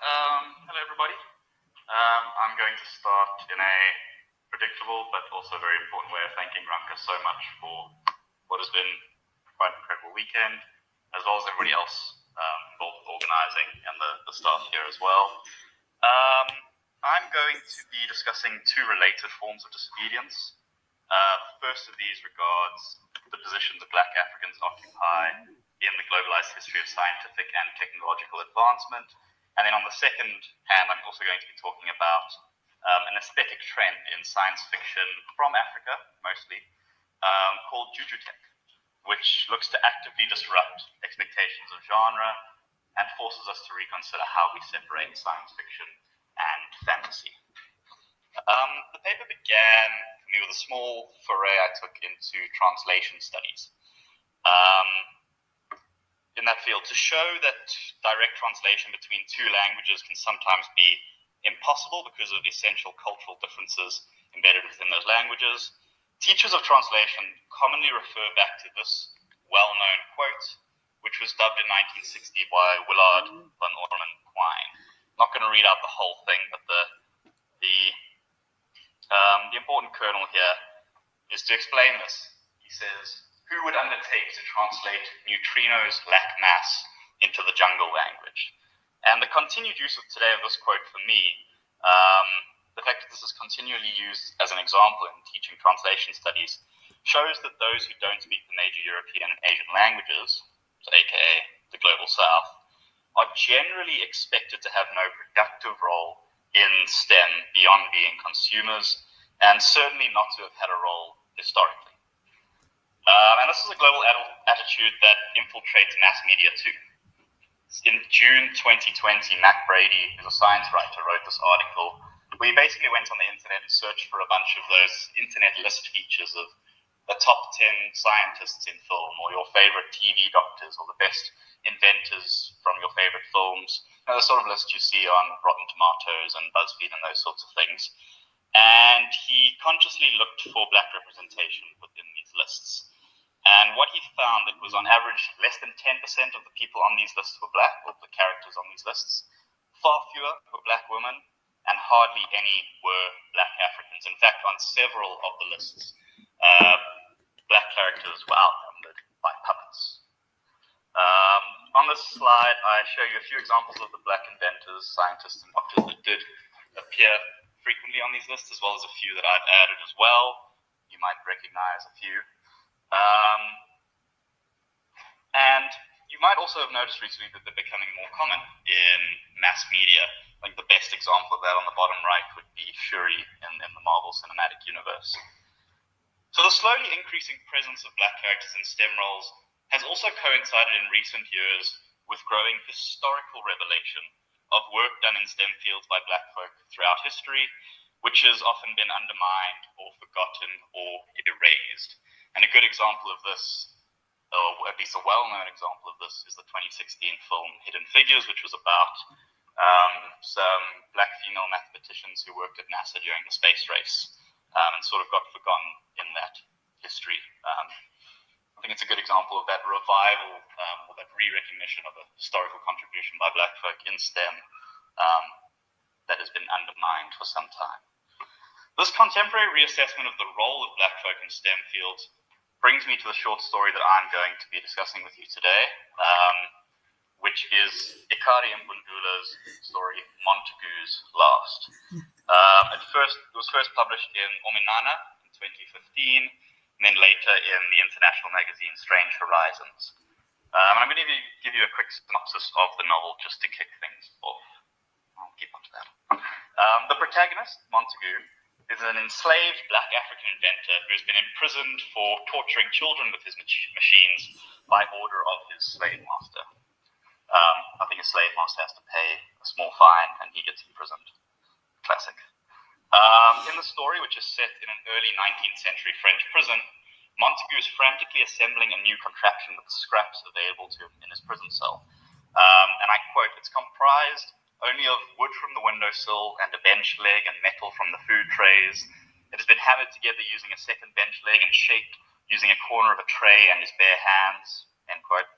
Hello, everybody. I'm going to start in a predictable but also very important way of thanking Ranka so much for what has been quite an incredible weekend, as well as everybody else involved with organizing and the staff here as well. I'm going to be discussing two related forms of disobedience. The first of these regards the positions that Black Africans occupy in the globalized history of scientific and technological advancement. And then on the second hand, I'm also going to be talking about an aesthetic trend in science fiction from Africa, mostly, called Jujutech, which looks to actively disrupt expectations of genre and forces us to reconsider how we separate science fiction and fantasy. The paper began for me with a small foray I took into translation studies. In that field, to show that direct translation between two languages can sometimes be impossible because of essential cultural differences embedded within those languages. Teachers of translation commonly refer back to this well-known quote, which was dubbed in 1960 by Willard van Orman Quine. I'm not going to read out the whole thing, but the important kernel here is to explain this. He says, who would undertake to translate neutrinos lack mass into the jungle language? And the continued use of today of this quote for me, the fact that this is continually used as an example in teaching translation studies, shows that those who don't speak the major European and Asian languages, so aka the global south, are generally expected to have no productive role in STEM beyond being consumers, and certainly not to have had a role historically. And this is a global attitude that infiltrates mass media too. In June 2020, Matt Brady, who's a science writer, wrote this article where he basically went on the internet and searched for a bunch of those internet list features of the top 10 scientists in film, or your favorite TV doctors, or the best inventors from your favorite films. You know, the sort of list you see on Rotten Tomatoes and BuzzFeed and those sorts of things. And he consciously looked for Black representation within these lists. And what he found, it was on average less than 10% of the people on these lists were Black, or the characters on these lists. Far fewer were Black women, and hardly any were Black Africans. In fact, on several of the lists, Black characters were outnumbered by puppets. On this slide, I show you a few examples of the Black inventors, scientists, and doctors that did appear frequently on these lists, as well as a few that I've added as well. You might recognize a few. And you might also have noticed recently that they're becoming more common in mass media. I think the best example of that on the bottom right would be Shuri in the Marvel Cinematic Universe. So the slowly increasing presence of Black characters in STEM roles has also coincided in recent years with growing historical revelation of work done in STEM fields by Black folk throughout history, which has often been undermined or forgotten or erased. And a good example of this, or at least a well-known example of this, is the 2016 film Hidden Figures, which was about some Black female mathematicians who worked at NASA during the space race and sort of got forgotten in that history. I think it's a good example of that revival or that re-recognition of a historical contribution by Black folk in STEM that has been undermined for some time. This contemporary reassessment of the role of Black folk in STEM fields brings me to the short story that I'm going to be discussing with you today, which is Ekari Mbvundula's story, Montague's Last. It was first published in Ominana in 2015, and then later in the international magazine Strange Horizons. And I'm going to give you a quick synopsis of the novel just to kick things off. I'll keep up to that. The protagonist, Montague, is an enslaved Black African inventor who has been imprisoned for torturing children with his machines by order of his slave master. I think a slave master has to pay a small fine and he gets imprisoned. Classic. In the story, which is set in an early 19th century French prison, Montague is frantically assembling a new contraption with the scraps available to him in his prison cell. And I quote, "It's comprised only of wood from the windowsill and a bench leg and metal from the food trays. It has been hammered together using a second bench leg and shaped using a corner of a tray and his bare hands," end quote.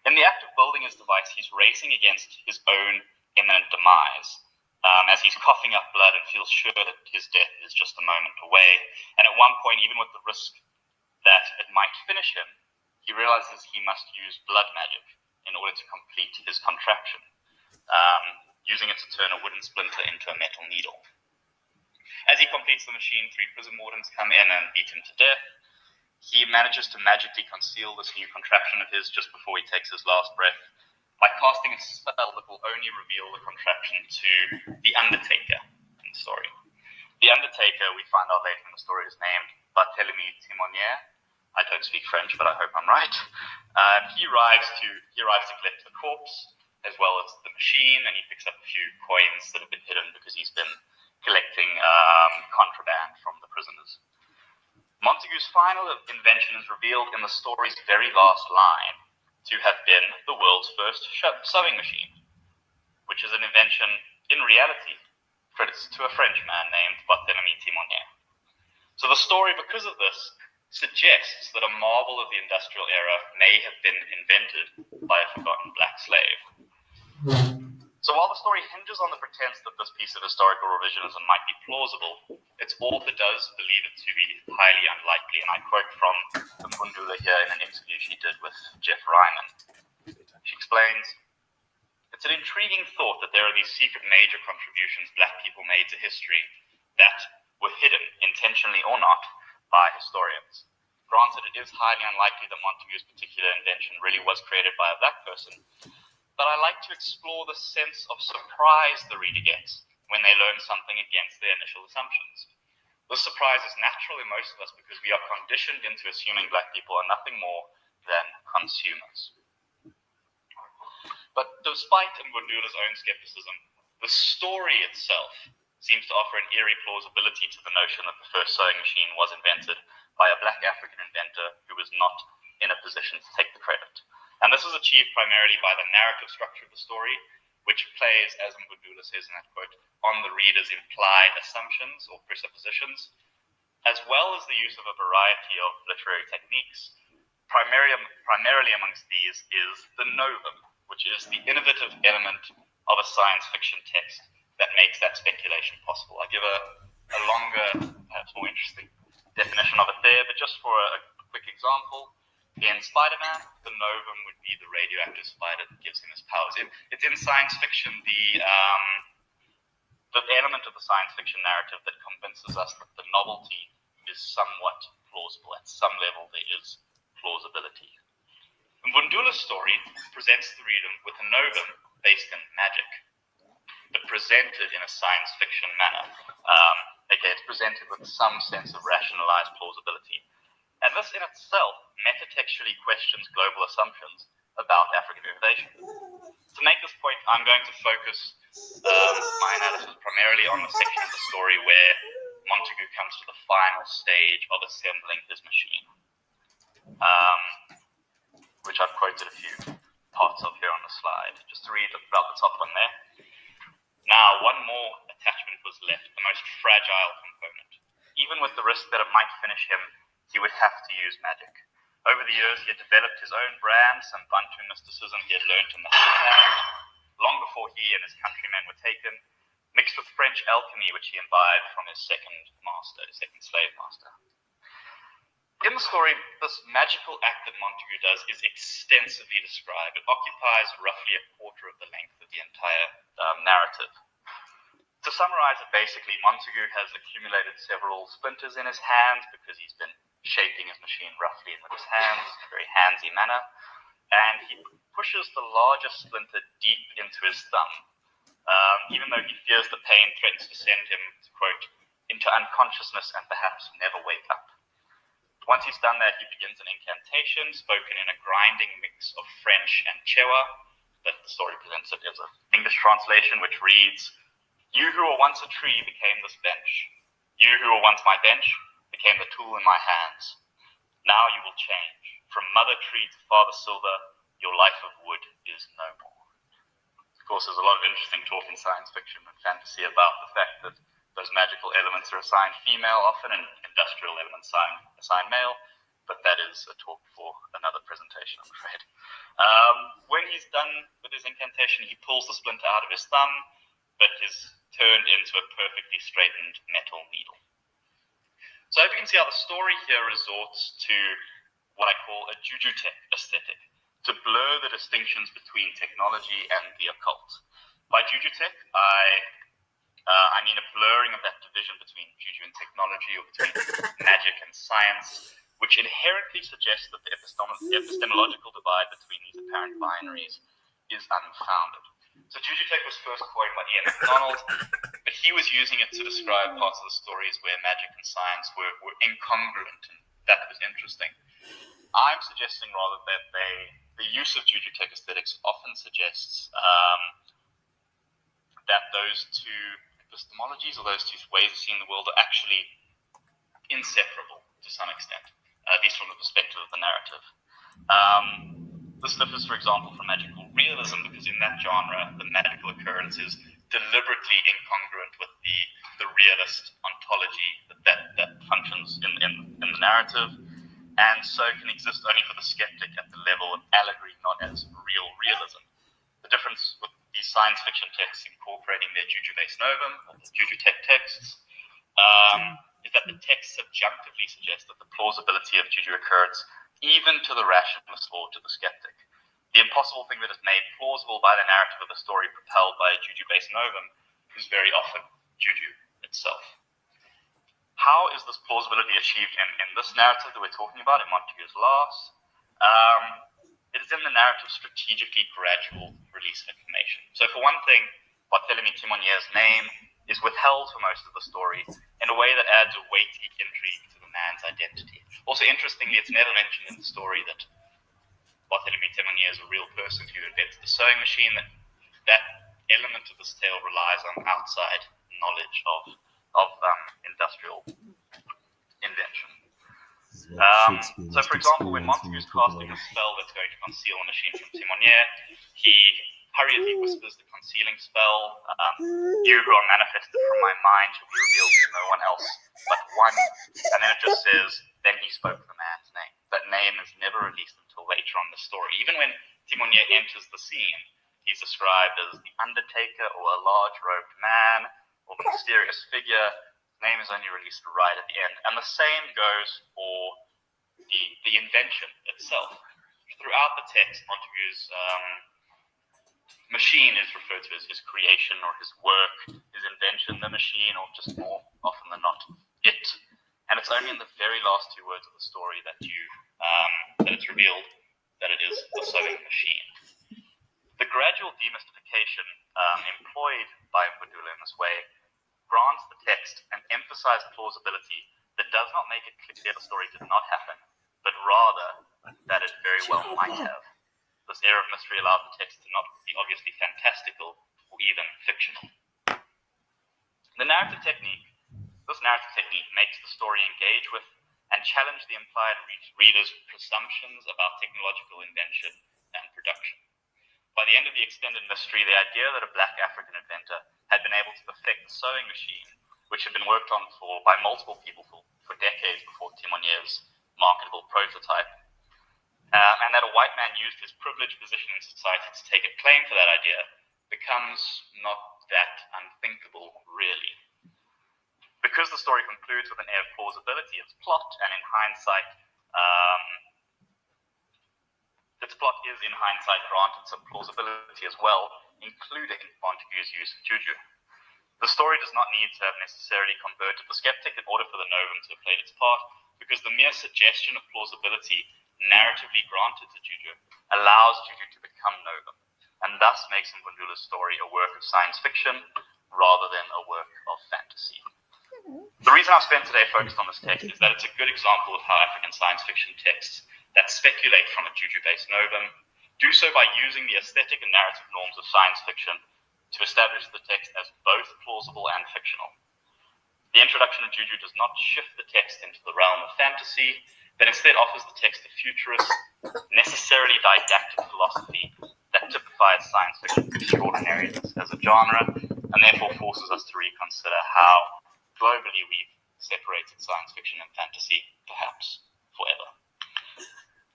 In the act of building his device, he's racing against his own imminent demise, as he's coughing up blood and feels sure that his death is just a moment away. And at one point, even with the risk that it might finish him, he realizes he must use blood magic in order to complete his contraption, using it to turn a wooden splinter into a metal needle. As he completes the machine, 3 prison wardens come in and beat him to death. He manages to magically conceal this new contraption of his just before he takes his last breath by casting a spell that will only reveal the contraption to the Undertaker in the story. The Undertaker, we find out later in the story, is named Barthélemy Timonier. I don't speak French, but I hope I'm right. He arrives to collect the corpse as well as the machine, and he picks up a few coins that have been hidden because he's been collecting contraband from the prisoners. Montague's final invention is revealed in the story's very last line to have been the world's first sewing machine, which is an invention, in reality, credits to a French man named Barthélemy Timonier. So the story, because of this, suggests that a marvel of the industrial era may have been invented by a forgotten black slave. So while the story hinges on the pretense that this piece of historical revisionism might be plausible, its author does believe it to be highly unlikely, and I quote from Mbvundula here in an interview she did with Jeff Ryman. She explains, "It's an intriguing thought that there are these secret major contributions black people made to history that were hidden, intentionally or not, by historians. Granted, it is highly unlikely that Montague's particular invention really was created by a black person, but I like to explore the sense of surprise the reader gets when they learn something against their initial assumptions. This surprise is natural in most of us because we are conditioned into assuming black people are nothing more than consumers." But despite Mbvundula's own skepticism, the story itself seems to offer an eerie plausibility to the notion that the first sewing machine was invented by a black African inventor who was not in a position to take the credit. And this is achieved primarily by the narrative structure of the story, which plays, as Mbvundula says in that quote, on the reader's implied assumptions or presuppositions, as well as the use of a variety of literary techniques. Primarily amongst these is the novum, which is the innovative element of a science fiction text that makes that speculation possible. I give a longer, perhaps more interesting definition of it there, but just for a quick example, in Spider-Man, the novum would be the radioactive spider that gives him his powers. It's in science fiction the element of the science fiction narrative that convinces us that the novelty is somewhat plausible. At some level, there is plausibility. Mbvundula's story presents the reader with a novum based in magic, but presented in a science fiction manner. It's presented with some sense of rationalized plausibility. And this in itself metatextually questions global assumptions about African innovation. To make this point, I'm going to focus my analysis primarily on the section of the story where Montague comes to the final stage of assembling his machine, which I've quoted a few parts of here on the slide. Just to read about the top one there. Now, one more attachment was left, the most fragile component. Even with the risk that it might finish him, he would have to use magic. Over the years, he had developed his own brand, some Bantu mysticism he had learnt in the homeland, long before he and his countrymen were taken, mixed with French alchemy, which he imbibed from his second slave master. In the story, this magical act that Montague does is extensively described. It occupies roughly a quarter of the length of the entire narrative. To summarize it, basically, Montague has accumulated several splinters in his hands because he's been shaping his machine roughly with his hands, in a very handsy manner, and he pushes the largest splinter deep into his thumb, even though he fears the pain threatens to send him, quote, into unconsciousness and perhaps never wake up. Once he's done that, he begins an incantation spoken in a grinding mix of French and Chewa, that the story presents it as an English translation, which reads, "You who were once a tree became this bench. You who were once my bench became the tool in my hands. Now you will change. From mother tree to father silver, your life of wood is no more." Of course, there's a lot of interesting talk in science fiction and fantasy about the fact that those magical elements are assigned female often, and industrial elements assigned male, but that is a talk for another presentation, I'm afraid. When he's done with his incantation, he pulls the splinter out of his thumb, but is turned into a perfectly straightened metal needle. So I hope you can see how the story here resorts to what I call a Jujutech aesthetic, to blur the distinctions between technology and the occult. By Jujutech, I mean a blurring of that division between juju and technology, or between magic and science, which inherently suggests that the epistemological divide between these apparent binaries is unfounded. So Jujutech was first coined by Ian MacDonald, but he was using it to describe parts of the stories where magic and science were incongruent, and that was interesting. I'm suggesting rather that the use of Jujutech aesthetics often suggests that those two epistemologies, or those two ways of seeing the world, are actually inseparable to some extent, at least from the perspective of the narrative. This differs, for example, from magical realism, because in that genre, the magical occurrence is deliberately incongruent with the realist ontology that functions in the narrative, and so can exist only for the skeptic at the level of allegory, not as real realism. The difference with these science fiction texts incorporating their Jujubase Novum, or the Jujutech texts, is that the texts subjunctively suggest that the plausibility of Juju occurrence even to the rationalist or to the skeptic. The impossible thing that is made plausible by the narrative of the story propelled by a Jujubase Novum is very often Juju itself. How is this plausibility achieved in this narrative that we're talking about, in Montague's Loss? It is in the narrative strategically gradual release of information. So for one thing, Barthélemy Timonier's name is withheld for most of the story in a way that adds a weighty intrigue to the man's identity. Also, interestingly, it's never mentioned in the story that Barthélemy Timonier is a real person who invented the sewing machine. That element of this tale relies on outside knowledge of industrial invention. So, for example, when Montague is casting a spell that's going to conceal a machine from Timonier, he hurriedly whispers the concealing spell. You who are manifested from my mind shall be revealed to no one else but one. And then it just says, then he spoke the man's name. That name is never released until later on in the story. Even when Timonier enters the scene, he's described as the Undertaker, or a large-robed man, or the mysterious figure. His name is only released right at the end. And the same goes for the invention itself. Throughout the text, Montague's machine is referred to as his creation or his work, his invention, the machine, or just more often than not, it. And it's only in the very last two words of the story that it's revealed that it is the sewing machine. The gradual demystification employed by Mbvundula in this way grants the text an emphasized plausibility that does not make it clear the story did not happen, but rather that it very well might have. This air of mystery allows the text to not be obviously fantastical or even fictional. This narrative technique makes the story engage with and challenge the implied reader's presumptions about technological invention and production. By the end of the extended mystery, the idea that a black African inventor had been able to perfect the sewing machine, which had been worked on by multiple people for decades before Timonier's marketable prototype, and that a white man used his privileged position in society to take a claim for that idea, becomes not that unthinkable, really. Because the story concludes with an air of plausibility, its plot is in hindsight granted some plausibility as well, including Montague's use of Juju. The story does not need to have necessarily converted the skeptic in order for the novum to have played its part, because the mere suggestion of plausibility narratively granted to Juju allows Juju to become novum, and thus makes Mbvundula's story a work of science fiction rather than a work of fantasy. The reason I've spent today focused on this text is that it's a good example of how African science fiction texts that speculate from a Juju-based novum do so by using the aesthetic and narrative norms of science fiction to establish the text as both plausible and fictional. The introduction of Juju does not shift the text into the realm of fantasy, but instead offers the text a futurist, necessarily didactic philosophy that typifies science fiction extraordinary as a genre, and therefore forces us to reconsider how globally we've separated science fiction and fantasy, perhaps forever.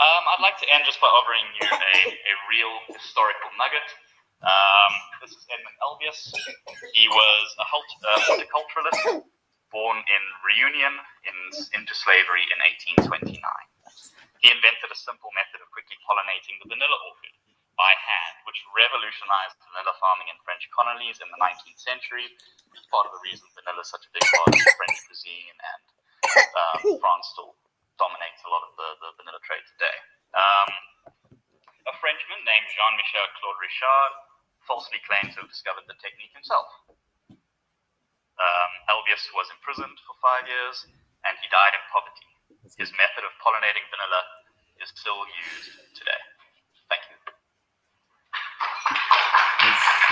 I'd like to end just by offering you a real historical nugget. This is Edmund Albius. He was a horticulturalist born in Reunion into slavery in 1829. He invented a simple method of quickly pollinating the vanilla orchid by hand, which revolutionized vanilla farming in French colonies in the 19th century. It's part of the reason vanilla is such a big part of French cuisine, and France still dominates a lot of the vanilla trade today. A Frenchman named Jean-Michel Claude Richard falsely claimed to have discovered the technique himself. Albius was imprisoned for 5 years, and he died in poverty. His method of pollinating vanilla is still used today.